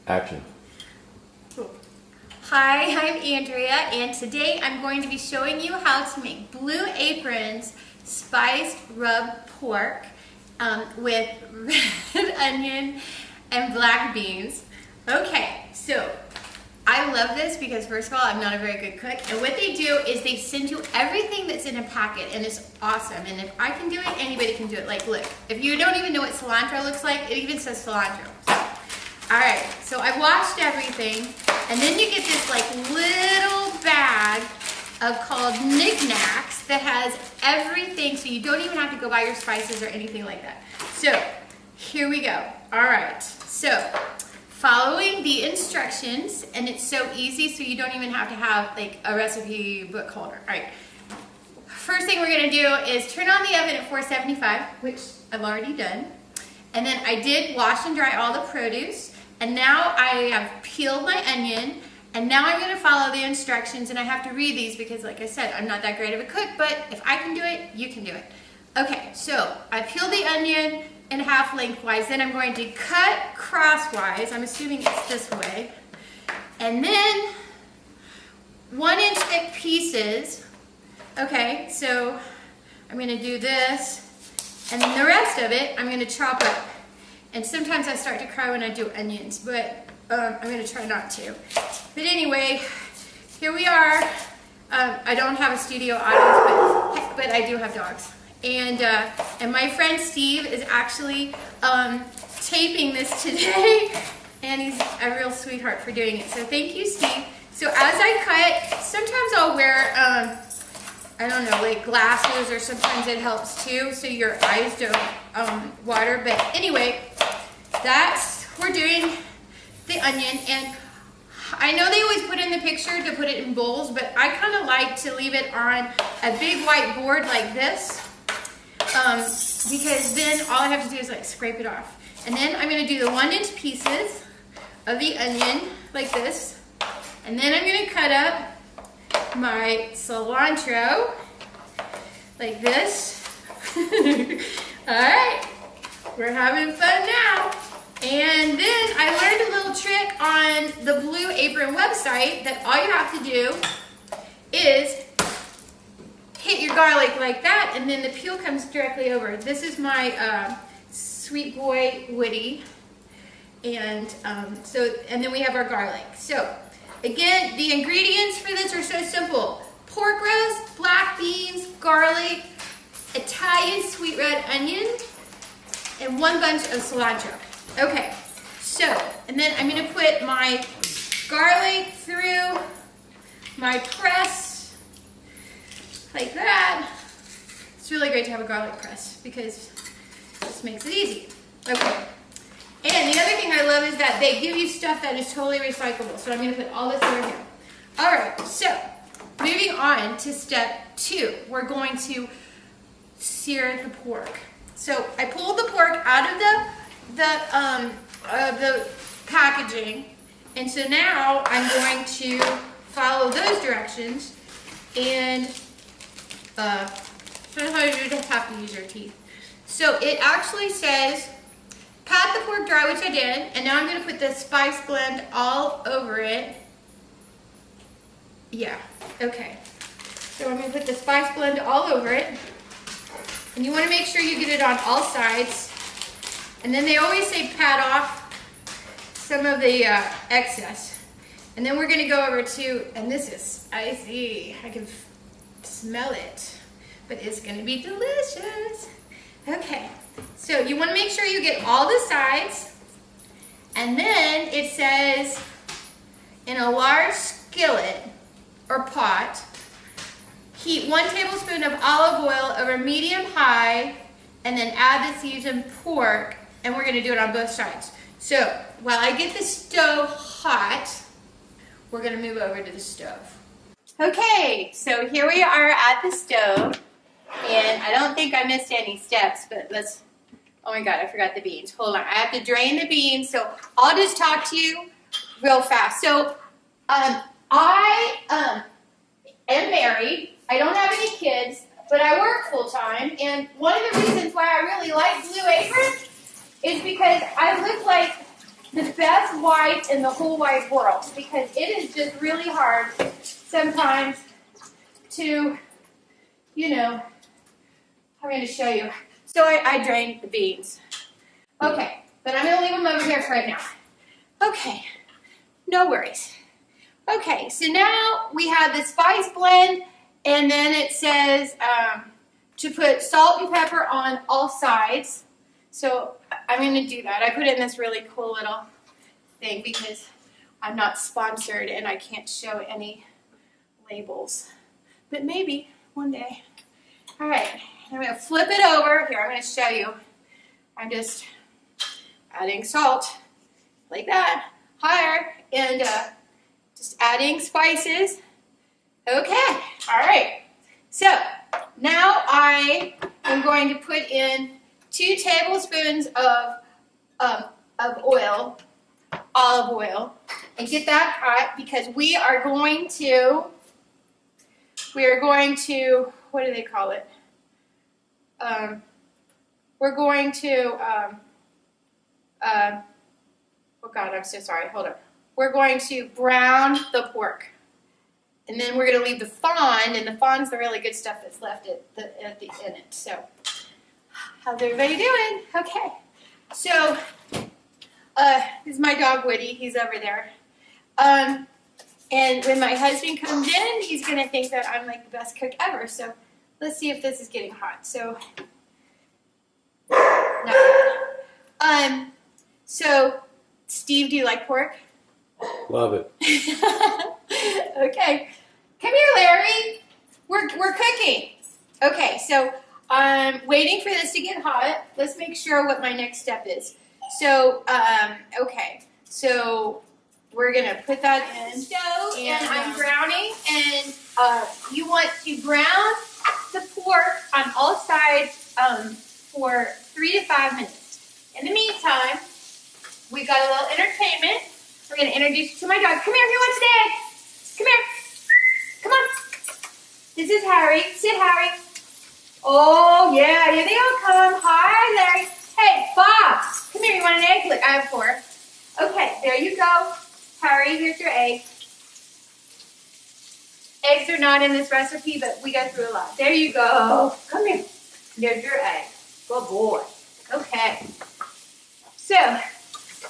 Action. Hi, I'm Andrea, and today I'm going to be showing you how to make Blue Apron's spiced rub pork with red onion and black beans. Okay, so I love this because first of all, I'm not a very good cook, and what they do is they send you everything that's in a packet, and it's awesome. And if I can do it, anybody can do it. Like, look, if you don't even know what cilantro looks like, it even says cilantro. All right, so I washed everything, and then you get this like little bag of called knickknacks that has everything, so you don't even have to go buy your spices or anything like that. So here we go. All right, so following the instructions, and it's so easy, so you don't even have to have like a recipe book holder. All right, first thing we're gonna do is turn on the oven at 475, which I've already done, and then I did wash and dry all the produce. And now I have peeled my onion, and now I'm going to follow the instructions, and I have to read these because, like I said, I'm not that great of a cook, but if I can do it, you can do it. Okay, so I peeled the onion in half lengthwise, then I'm going to cut crosswise, I'm assuming it's this way, and then 1 inch thick pieces. Okay, so I'm going to do this, and then the rest of it I'm going to chop up. And sometimes I start to cry when I do onions, but I'm going to try not to. But anyway, here we are. I don't have a studio audience, but I do have dogs. And my friend Steve is actually taping this today, and he's a real sweetheart for doing it. So thank you, Steve. So as I cut, sometimes I'll wear, I don't know, like glasses, or sometimes it helps too, so your eyes don't water. But anyway, we're doing the onion, and I know they always put in the picture to put it in bowls, but I kind of like to leave it on a big white board like this, because then all I have to do is like scrape it off. And then I'm going to do the 1 inch pieces of the onion like this, and then I'm going to cut up my cilantro like this. All right, we're having fun now. And then I learned a little trick on the Blue Apron website that all you have to do is hit your garlic like that, and then the peel comes directly over. This is my sweet boy Woody, and and then we have our garlic. So again, the ingredients for this are so simple: pork roast, black beans, garlic, Italian sweet red onion, and 1 bunch of cilantro. Okay, so, and then I'm going to put my garlic through my press like that. It's really great to have a garlic press because this makes it easy. Okay, and the other thing I love is that they give you stuff that is totally recyclable. So I'm going to put all this over here. All right, so moving on to step 2, we're going to sear the pork. So I pulled the pork out of the packaging, and so now I'm going to follow those directions, and sometimes you just have to use your teeth. So it actually says pat the pork dry, which I did, and now I'm going to put the spice blend all over it. Yeah, okay. So I'm going to put the spice blend all over it, and you want to make sure you get it on all sides. And then they always say pat off some of the excess. And then we're going to go over to, and this is spicy. I can smell it, but it's going to be delicious. Okay, so you want to make sure you get all the sides. And then it says, in a large skillet or pot, heat 1 tablespoon of olive oil over medium-high, and then add the seasoned pork. And we're going to do it on both sides. So while I get the stove hot, we're going to move over to the stove. Okay, so here we are at the stove, and I don't think I missed any steps, but let's, oh my God, I forgot the beans. Hold on, I have to drain the beans, so I'll just talk to you real fast. So I am married. I don't have any kids, but I work full time, and one of the reasons why I really like Blue Apron is because I look like the best wife in the whole wide world, because it is just really hard sometimes to, you know, I'm going to show you. So I drained the beans. Okay, but I'm going to leave them over here for right now. Okay, no worries. Okay, so now we have the spice blend, and then it says to put salt and pepper on all sides. So I'm going to do that. I put it in this really cool little thing because I'm not sponsored and I can't show any labels. But maybe one day. All right, I'm going to flip it over. Here, I'm going to show you. I'm just adding salt like that, higher, and just adding spices. Okay, all right. So now I am going to put in 2 tablespoons of oil, olive oil, and get that hot because we are going to, what do they call it? We're going to, oh God, I'm so sorry, hold on. We're going to brown the pork. And then we're going to leave the fond, and the fond's the really good stuff that's left in it. So, how's everybody doing? Okay. So, this is my dog Woody. He's over there. And when my husband comes in, he's going to think that I'm like the best cook ever. So, let's see if this is getting hot. So, not yet. So, Steve, do you like pork? Love it. Okay. Come here, Larry. We're cooking. Okay, so I'm waiting for this to get hot. Let's make sure what my next step is. So, okay. So we're gonna put that in stove, and I'm browning. And you want to brown the pork on all sides for 3 to 5 minutes. In the meantime, we got a little entertainment. We're going to introduce you to my dog. Come here, who wants an egg? Come here. Come on. This is Harry. Sit, Harry. Oh, yeah, here they all come. Hi, Larry. Hey, Bob. Come here, you want an egg? Look, I have 4. Okay, there you go. Harry, here's your egg. Eggs are not in this recipe, but we go through a lot. There you go. Come here. There's your egg. Good boy. Okay. So,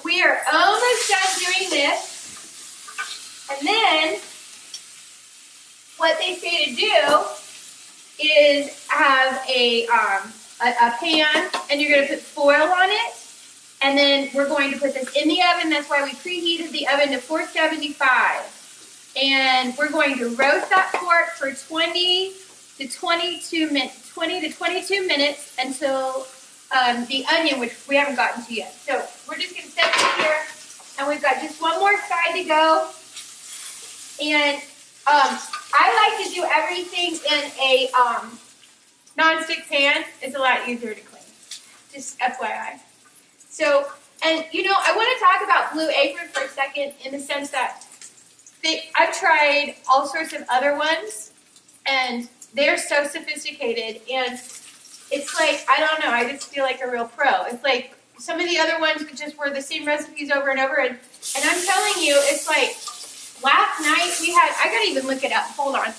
we are almost done doing this, and then what they say to do is have a pan, and you're going to put foil on it, and then we're going to put this in the oven. That's why we preheated the oven to 475, and we're going to roast that pork for 20 to 22 minutes until the onion, which we haven't gotten to yet. So we're just going to set it here, and we've got just one more side to go. And I like to do everything in a non-stick pan. It's a lot easier to clean. Just FYI. So, and you know, I want to talk about Blue Apron for a second in the sense that I've tried all sorts of other ones, and they're so sophisticated, and it's like, I don't know, I just feel like a real pro. It's like some of the other ones just were the same recipes over and over, and I'm telling you, it's like last night we had, I gotta even look it up, hold on.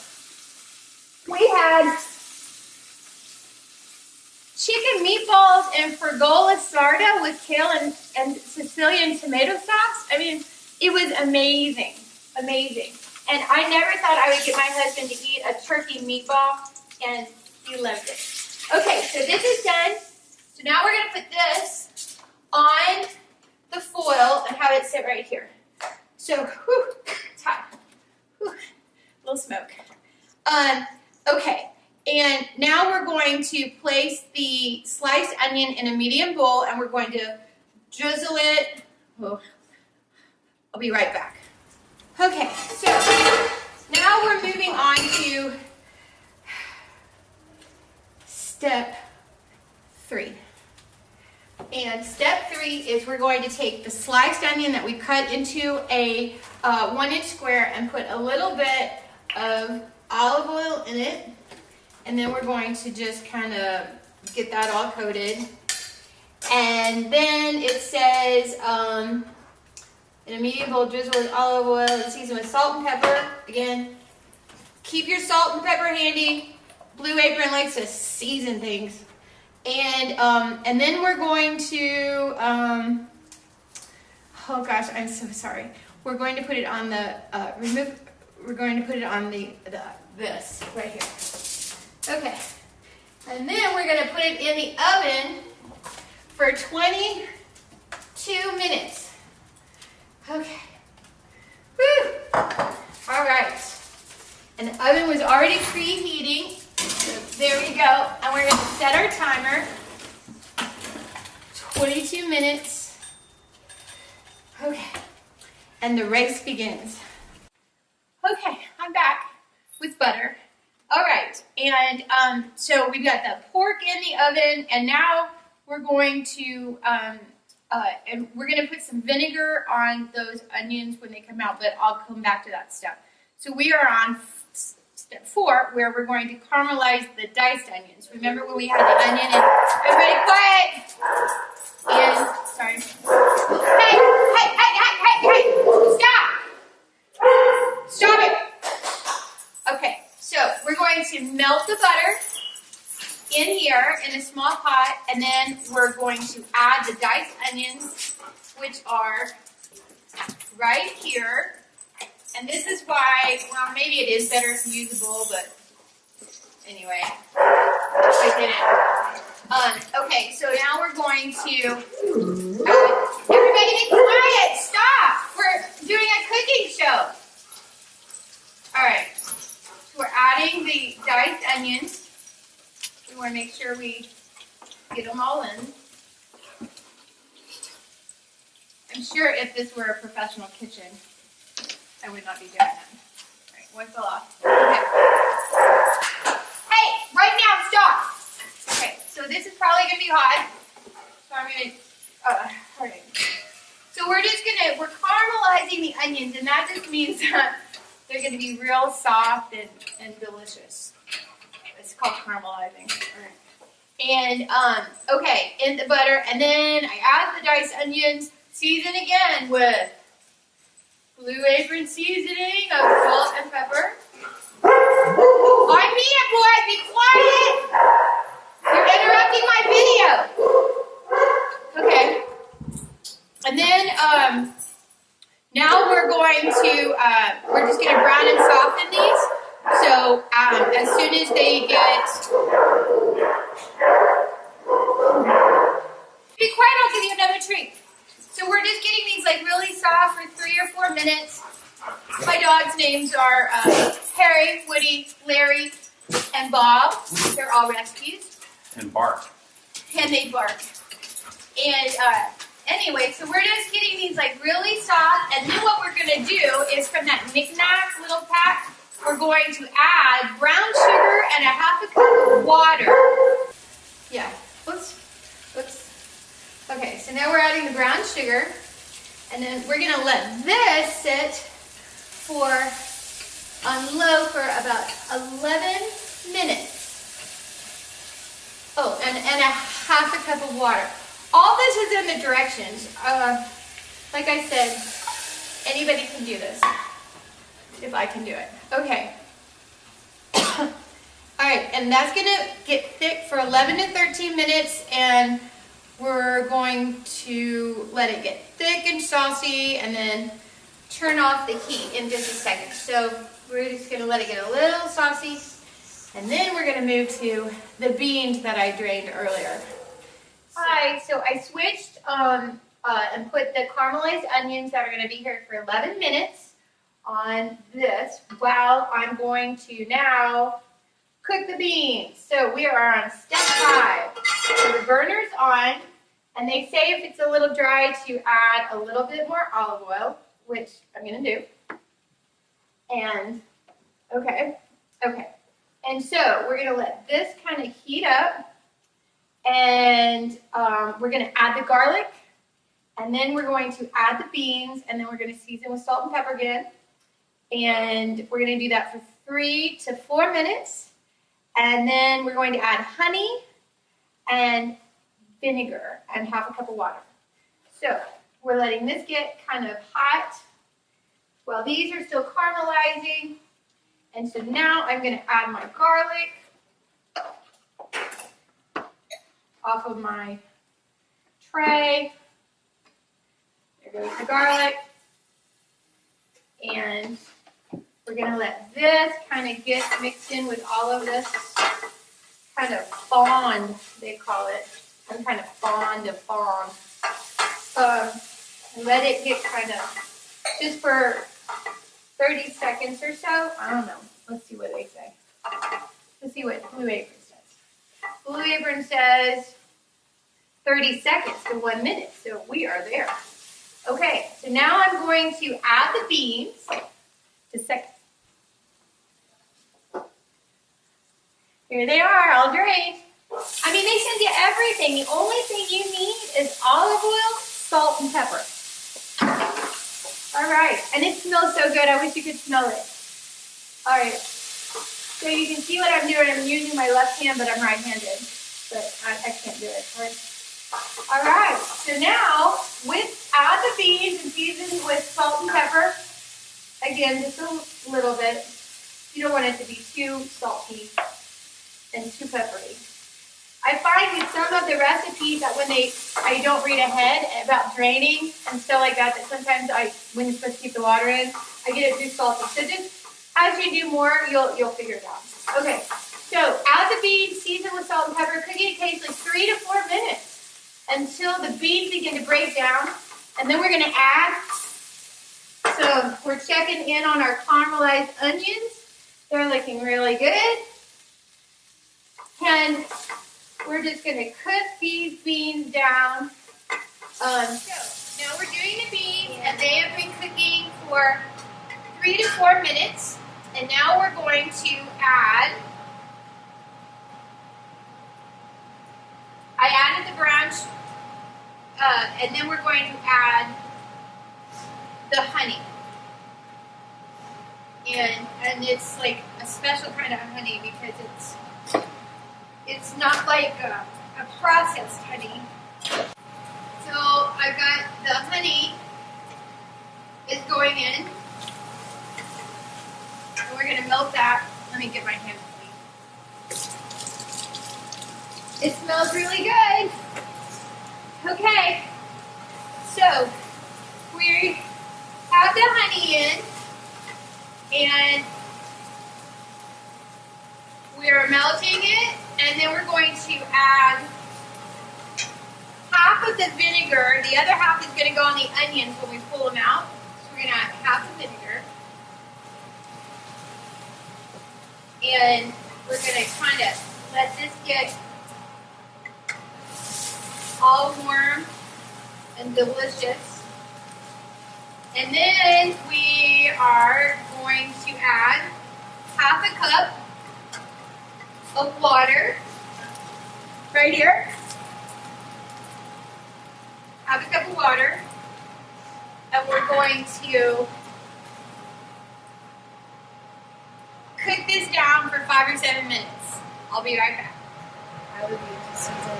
We had chicken meatballs and frigola sarda with kale and Sicilian tomato sauce. I mean, it was amazing, amazing. And I never thought I would get my husband to eat a turkey meatball, and he loved it. Okay, so this is done. So now we're going to put this on the foil and have it sit right here. So, whew, it's hot. Whew, a little smoke. Okay, and now we're going to place the sliced onion in a medium bowl, and we're going to drizzle it. Oh, I'll be right back. Okay, so now we're moving on to step 3. And step 3 is we're going to take the sliced onion that we cut into a 1-inch square and put a little bit of olive oil in it. And then we're going to just kind of get that all coated. And then it says In a medium bowl, drizzle with olive oil and season with salt and pepper. Again, keep your salt and pepper handy. Blue Apron likes to season things. And then we're going to, oh gosh, I'm so sorry. We're going to put it on the, we're going to put it on this right here. Okay. And then we're going to put it in the oven for 22 minutes. Okay. Woo! All right. And the oven was already preheating. So there we go. And we're going to set our timer. 22 minutes. Okay. And the race begins. Okay, I'm back with butter. All right, and so we've got the pork in the oven, and now we're going to put some vinegar on those onions when they come out, but I'll come back to that step. So we are on step 4, where we're going to caramelize the diced onions. Remember when we had the onion and everybody quiet? And sorry. Hey! Stop it! Okay, so we're going to melt the butter in here in a small pot, and then we're going to add the diced onions, which are right here. And this is why, well, maybe it is better if you use a bowl, but anyway, I did it. Okay, so now we're going to, everybody be quiet, stop! We're doing a cooking show. All right, so we're adding the diced onions. We want to make sure we get them all in. I'm sure if this were a professional kitchen, I would not be doing that. All right, one fell off. Okay. Hey, right now, stop. Okay, so this is probably going to be hot. So I'm going to, all right. So we're caramelizing the onions, and that just means that they're going to be real soft and delicious. It's called caramelizing. All right. And, okay, in the butter, and then I add the diced onions, season again with Blue Apron seasoning of salt and pepper. I mean it, boy, be quiet! You're interrupting my video. Okay. And then, now we're going to, we're just going to brown and soften these. So, as soon as they get, be quiet, I'll give you another treat. So we're just getting these like really soft for 3 or 4 minutes. My dogs' names are Harry, Woody, Larry, and Bob. They're all rescues. And bark. And they bark. And anyway, so we're just getting these like really soft. And then what we're going to do is from that knick-knack little pack, we're going to add brown sugar and a half a cup of water. Yeah. Oops. Okay, so now we're adding the brown sugar, and then we're going to let this sit on low for about 11 minutes. Oh, and a half a cup of water. All this is in the directions. Like I said, anybody can do this, if I can do it. Okay. All right, and that's going to get thick for 11 to 13 minutes, and we're going to let it get thick and saucy and then turn off the heat in just a second. So we're just going to let it get a little saucy, and then we're going to move to the beans that I drained earlier. Hi, so I switched and put the caramelized onions that are going to be here for 11 minutes on this while I'm going to now cook the beans. So we are on step 5. So the burner's on, and they say if it's a little dry to add a little bit more olive oil, which I'm going to do. And, okay. And so we're going to let this kind of heat up, and we're going to add the garlic, and then we're going to add the beans, and then we're going to season with salt and pepper again. And we're going to do that for 3 to 4 minutes. And then we're going to add honey and vinegar and half a cup of water. So we're letting this get kind of hot while these are still caramelizing. And so now I'm going to add my garlic off of my tray. There goes the garlic. And we're going to let this kind of get mixed in with all of this kind of fond, they call it. I'm kind of fond of fond. Let it get kind of, just for 30 seconds or so. I don't know. Let's see what they say. Let's see what Blue Apron says. Blue Apron says 30 seconds to 1 minute. So we are there. Okay, so now I'm going to add the beans to second. Here they are, all drained. I mean, they send you everything. The only thing you need is olive oil, salt, and pepper. All right, and it smells so good. I wish you could smell it. All right, so you can see what I'm doing. I'm using my left hand, but I'm right-handed, but I can't do it. All right, so now add the beans and season with salt and pepper. Again, just a little bit. You don't want it to be too salty and too peppery. I find with some of the recipes that I don't read ahead about draining and stuff like that, that sometimes when you're supposed to keep the water in, I get it too salty. So just as you do more, you'll figure it out. Okay, so add the beans, season with salt and pepper, cook it occasionally 3 to 4 minutes until the beans begin to break down. And then we're going to add, so we're checking in on our caramelized onions. They're looking really good. And we're just going to cook these beans down. So now we're doing the beans, and they have been cooking for 3 to 4 minutes. And now we're going to add, I added the brown, and then we're going to add the honey. And it's like a special kind of honey because it's not like a processed honey. So I've got the honey is going in. And we're going to melt that. Let me get my hand clean. It smells really good. Okay. So we have the honey in. And we're melting it. And then we're going to add half of the vinegar. The other half is going to go on the onions when we pull them out. So we're going to add half the vinegar. And we're going to kind of let this get all warm and delicious. And then we are going to add half a cup of water right here. Half a cup of water. And we're going to cook this down for 5 or 7 minutes. I'll be right back. I will be season.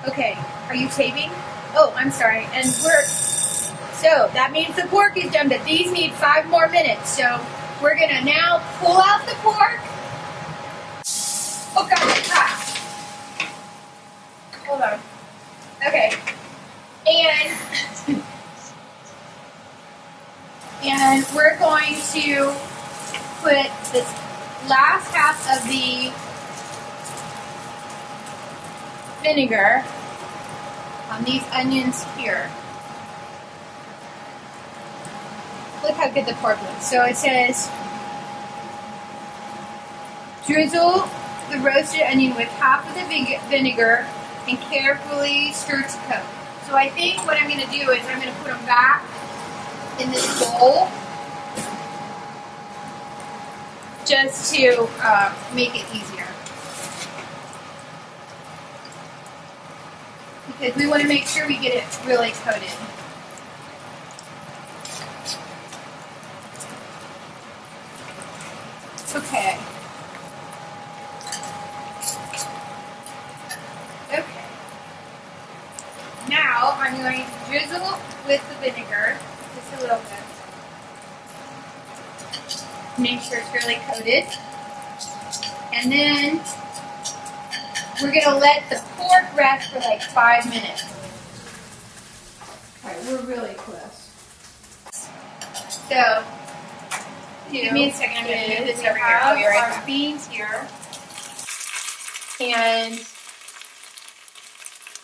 Okay, are you taping? Oh, I'm sorry. And so that means the pork is done, but these need 5 more minutes. So we're gonna now pull out the pork. Oh God, it's hot. Hold on. Okay. And we're going to put this last half of the vinegar on these onions here. Look how good the pork looks. So it says, drizzle the roasted onion with half of the vinegar and carefully stir to coat. So I think what I'm going to do is I'm going to put them back in this bowl just to make it easier. Because we want to make sure we get it really coated. Okay. Okay. Now I'm going to drizzle with the vinegar, just a little bit. Make sure it's really coated. And then we're gonna let the pork rest for like 5 minutes. All right, we're really close. So, give me a second, I'm gonna move this over here. I'll be right back. Beans here. And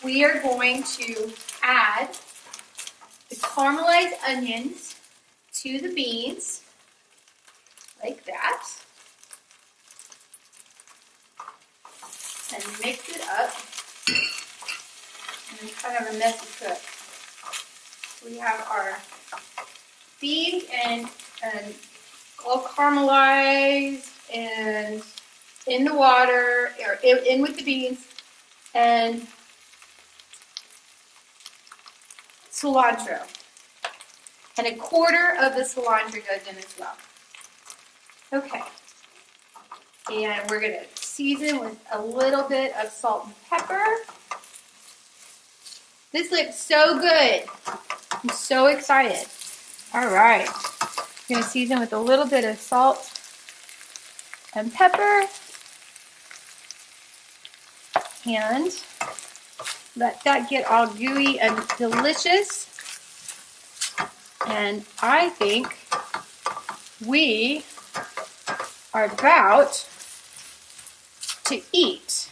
we are going to add the caramelized onions to the beans, like that. And mix it up. And it's kind of a messy cook. We have our beans and all caramelized and in the water, or in with the beans, and cilantro. And 1/4 of the cilantro goes in as well. Okay. And we're gonna season with a little bit of salt and pepper. This looks so good. I'm so excited. All right. I'm gonna season with a little bit of salt and pepper. And let that get all gooey and delicious. And I think we are about to eat.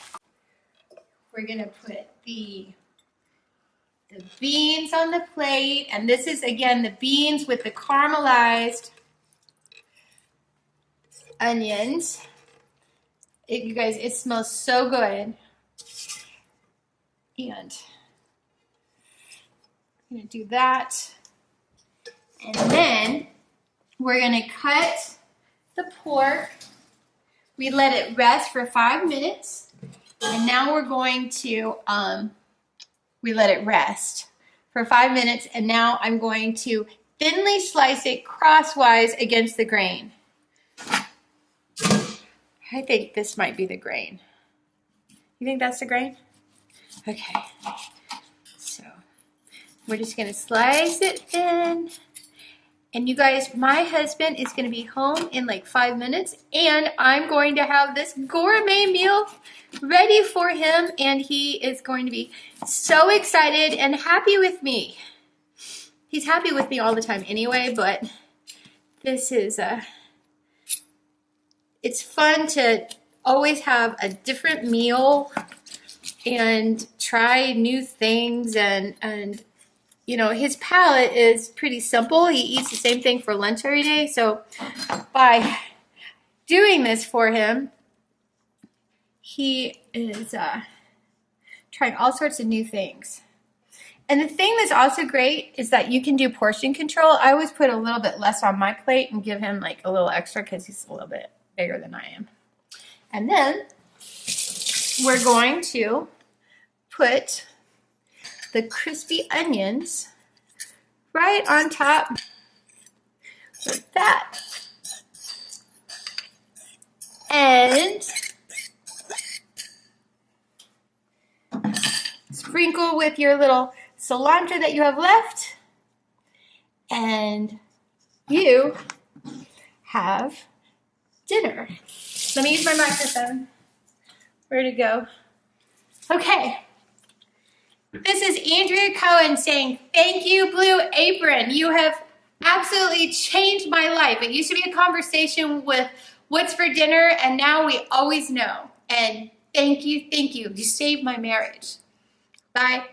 We're gonna put the beans on the plate, and this is again the beans with the caramelized onions. You guys, it smells so good. And I'm gonna do that. And then we're gonna cut the pork. We let it rest for 5 minutes. And now we're going to, we let it rest for 5 minutes. And now I'm going to thinly slice it crosswise against the grain. I think this might be the grain. You think that's the grain? Okay. So we're just gonna slice it thin. And you guys, my husband is gonna be home in like 5 minutes, and I'm going to have this gourmet meal ready for him, and he is going to be so excited and happy with me. He's happy with me all the time anyway, but this is it's fun to always have a different meal and try new things, and you know, his palate is pretty simple. He eats the same thing for lunch every day. So by doing this for him, he is trying all sorts of new things. And the thing that's also great is that you can do portion control. I always put a little bit less on my plate and give him like a little extra because he's a little bit bigger than I am. And then we're going to put the crispy onions right on top like that. And sprinkle with your little cilantro that you have left. And you have dinner. Let me use my microphone. Where'd it go? Okay. This is Andrea Cohen saying, thank you, Blue Apron. You have absolutely changed my life. It used to be a conversation with what's for dinner, and now we always know. And thank you, thank you. You saved my marriage. Bye.